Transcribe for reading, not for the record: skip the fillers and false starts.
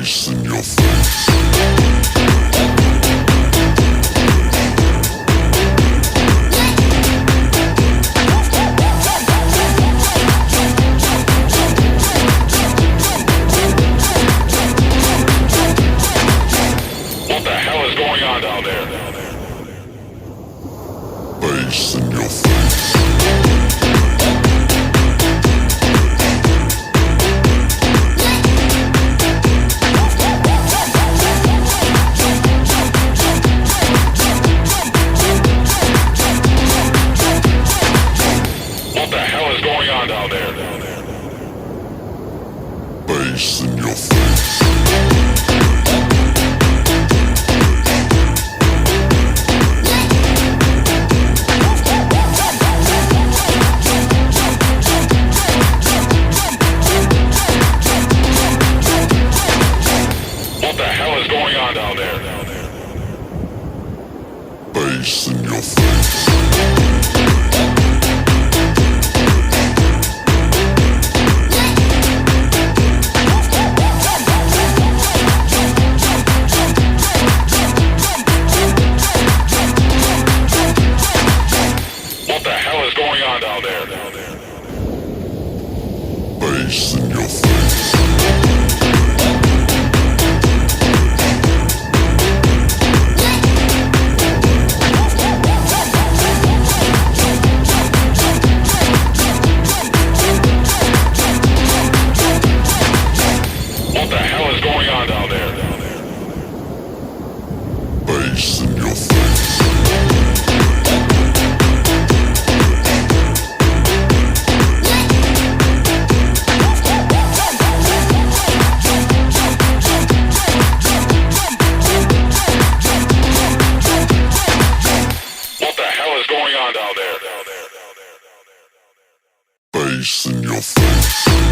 Bass in your face. What the hell is going on down there? Bass in your face. What the hell is going on down there? Bass in your face. What the hell is going on down there? Bass in your face. What the hell is going on down there? Bass in your face. What the hell is going on down there? Bass in your face. What the hell is going on down there? Bass in your face.